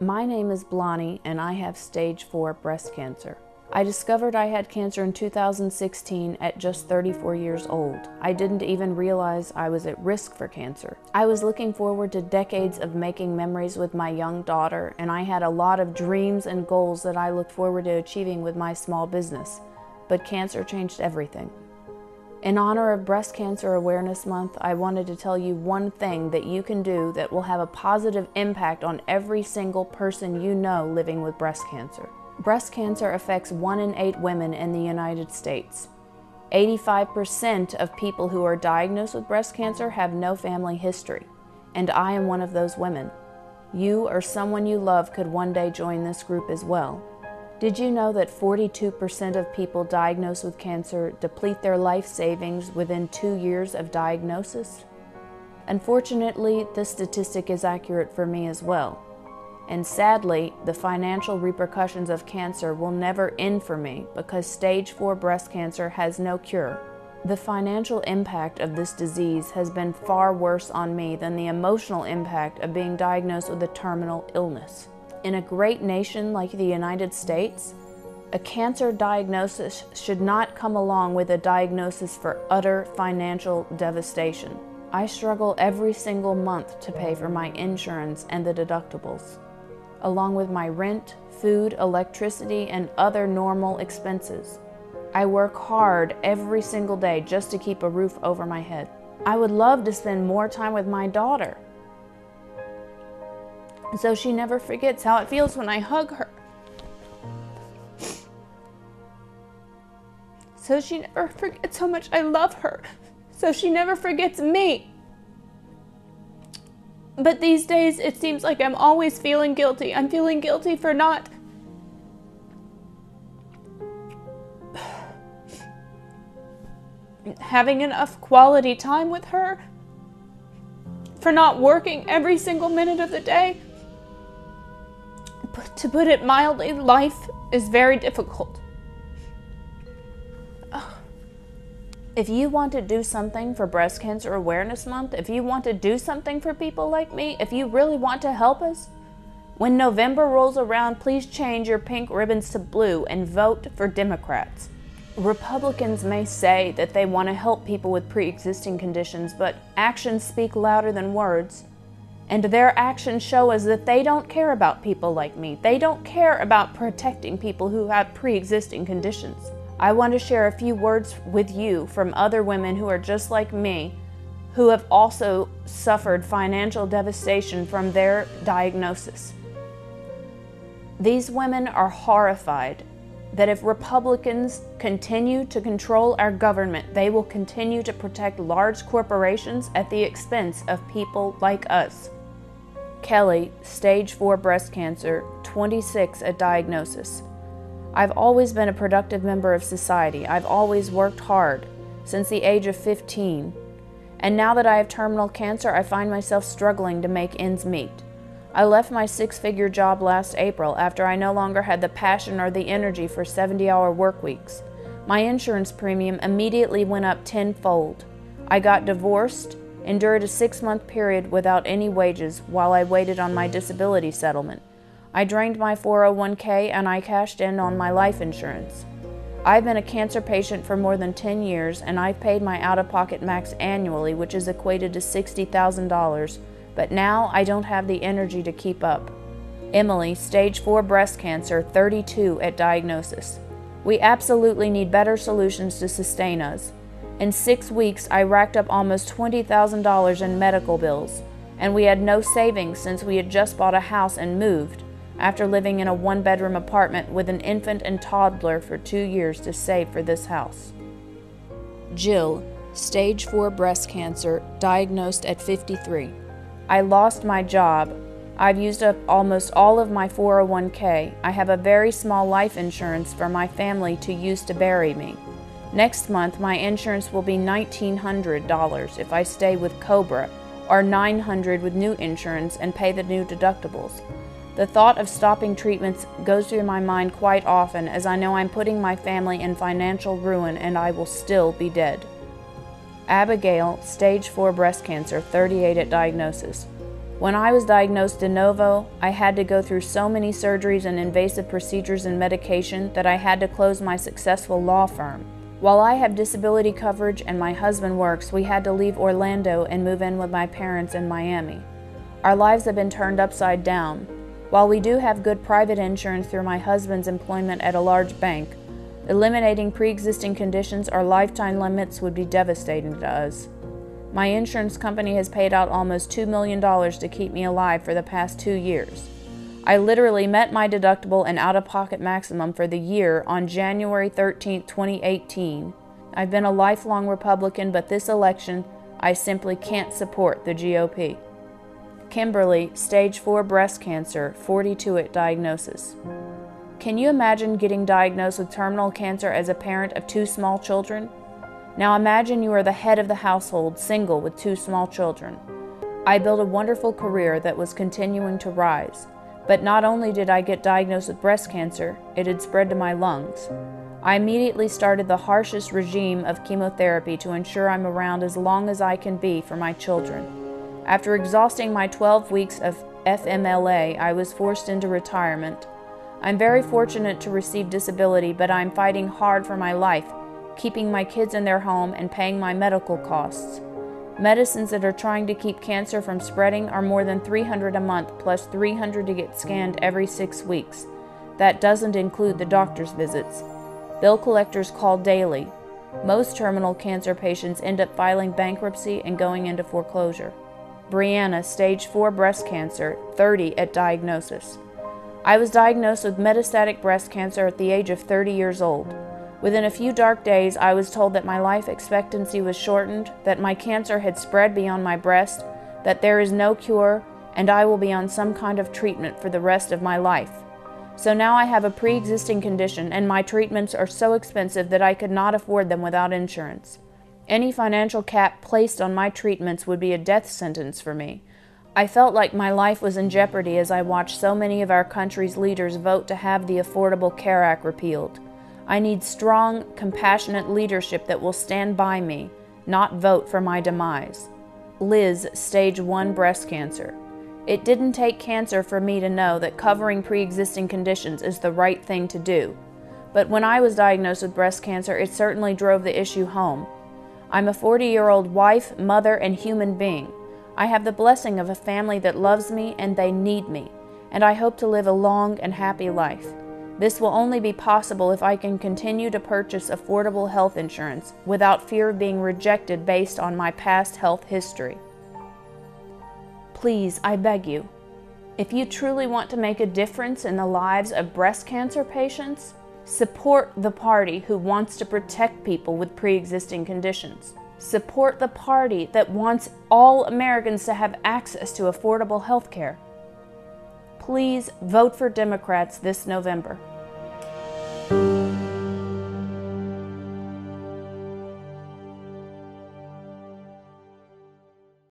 My name is Bloni and I have stage 4 breast cancer. I discovered I had cancer in 2016 at just 34 years old. I didn't even realize I was at risk for cancer. I was looking forward to decades of making memories with my young daughter, and I had a lot of dreams and goals that I looked forward to achieving with my small business. But cancer changed everything. In honor of Breast Cancer Awareness Month, I wanted to tell you one thing that you can do that will have a positive impact on every single person you know living with breast cancer. Breast cancer affects 1 in 8 women in the United States. 85% of people who are diagnosed with breast cancer have no family history, and I am one of those women. You or someone you love could one day join this group as well. Did you know that 42% of people diagnosed with cancer deplete their life savings within 2 years of diagnosis? Unfortunately, this statistic is accurate for me as well. And sadly, the financial repercussions of cancer will never end for me because stage 4 breast cancer has no cure. The financial impact of this disease has been far worse on me than the emotional impact of being diagnosed with a terminal illness. In a great nation like the United States, a cancer diagnosis should not come along with a diagnosis for utter financial devastation. I struggle every single month to pay for my insurance and the deductibles, along with my rent, food, electricity, and other normal expenses. I work hard every single day just to keep a roof over my head. I would love to spend more time with my daughter, so she never forgets how it feels when I hug her. So she never forgets how much I love her. So she never forgets me. But these days, it seems like I'm always feeling guilty. I'm feeling guilty for not having enough quality time with her, for not working every single minute of the day. But to put it mildly, life is very difficult. If you want to do something for Breast Cancer Awareness Month, if you want to do something for people like me, if you really want to help us, when November rolls around, please change your pink ribbons to blue and vote for Democrats. Republicans may say that they want to help people with pre-existing conditions, but actions speak louder than words. And their actions show us that they don't care about people like me. They don't care about protecting people who have pre-existing conditions. I want to share a few words with you from other women who are just like me, who have also suffered financial devastation from their diagnosis. These women are horrified that if Republicans continue to control our government, they will continue to protect large corporations at the expense of people like us. Kelly, stage 4 breast cancer, 26 at diagnosis. I've always been a productive member of society. I've always worked hard since the age of 15. And now that I have terminal cancer, I find myself struggling to make ends meet. I left my 6-figure job last April after I no longer had the passion or the energy for 70-hour work weeks. My insurance premium immediately went up tenfold. I got divorced, endured a 6-month period without any wages while I waited on my disability settlement. I drained my 401k and I cashed in on my life insurance. I've been a cancer patient for more than 10 years and I've paid my out-of-pocket max annually, which is equated to $60,000, but now I don't have the energy to keep up. Emily, stage 4 breast cancer, 32 at diagnosis. We absolutely need better solutions to sustain us. In 6 weeks, I racked up almost $20,000 in medical bills, and we had no savings since we had just bought a house and moved, after living in a 1-bedroom apartment with an infant and toddler for 2 years to save for this house. Jill, stage 4 breast cancer, diagnosed at 53. I lost my job. I've used up almost all of my 401k. I have a very small life insurance for my family to use to bury me. Next month, my insurance will be $1,900 if I stay with Cobra, or $900 with new insurance and pay the new deductibles. The thought of stopping treatments goes through my mind quite often, as I know I'm putting my family in financial ruin and I will still be dead. Abigail, stage 4 breast cancer, 38 at diagnosis. When I was diagnosed de novo, I had to go through so many surgeries and invasive procedures and medication that I had to close my successful law firm. While I have disability coverage and my husband works, we had to leave Orlando and move in with my parents in Miami. Our lives have been turned upside down. While we do have good private insurance through my husband's employment at a large bank, eliminating pre-existing conditions or lifetime limits would be devastating to us. My insurance company has paid out almost $2 million to keep me alive for the past 2 years. I literally met my deductible and out-of-pocket maximum for the year on January 13, 2018. I've been a lifelong Republican, but this election, I simply can't support the GOP. Kimberly, stage 4 breast cancer, 42 at diagnosis. Can you imagine getting diagnosed with terminal cancer as a parent of 2 small children? Now imagine you are the head of the household, single with 2 small children. I built a wonderful career that was continuing to rise, but not only did I get diagnosed with breast cancer, it had spread to my lungs. I immediately started the harshest regime of chemotherapy to ensure I'm around as long as I can be for my children. After exhausting my 12 weeks of FMLA, I was forced into retirement. I'm very fortunate to receive disability, but I'm fighting hard for my life, keeping my kids in their home and paying my medical costs. Medicines that are trying to keep cancer from spreading are more than $300 a month, plus $300 to get scanned every 6 weeks. That doesn't include the doctor's visits. Bill collectors call daily. Most terminal cancer patients end up filing bankruptcy and going into foreclosure. Brianna, stage 4 breast cancer, 30 at diagnosis. I was diagnosed with metastatic breast cancer at the age of 30 years old. Within a few dark days, I was told that my life expectancy was shortened, that my cancer had spread beyond my breast, that there is no cure, and I will be on some kind of treatment for the rest of my life. So now I have a pre-existing condition, and my treatments are so expensive that I could not afford them without insurance. Any financial cap placed on my treatments would be a death sentence for me. I felt like my life was in jeopardy as I watched so many of our country's leaders vote to have the Affordable Care Act repealed. I need strong, compassionate leadership that will stand by me, not vote for my demise. Liz, stage 1 breast cancer. It didn't take cancer for me to know that covering pre-existing conditions is the right thing to do. But when I was diagnosed with breast cancer, it certainly drove the issue home. I'm a 40-year-old wife, mother, and human being. I have the blessing of a family that loves me and they need me, and I hope to live a long and happy life. This will only be possible if I can continue to purchase affordable health insurance without fear of being rejected based on my past health history. Please, I beg you, if you truly want to make a difference in the lives of breast cancer patients, support the party who wants to protect people with pre-existing conditions. Support the party that wants all Americans to have access to affordable health care. Please vote for Democrats this November.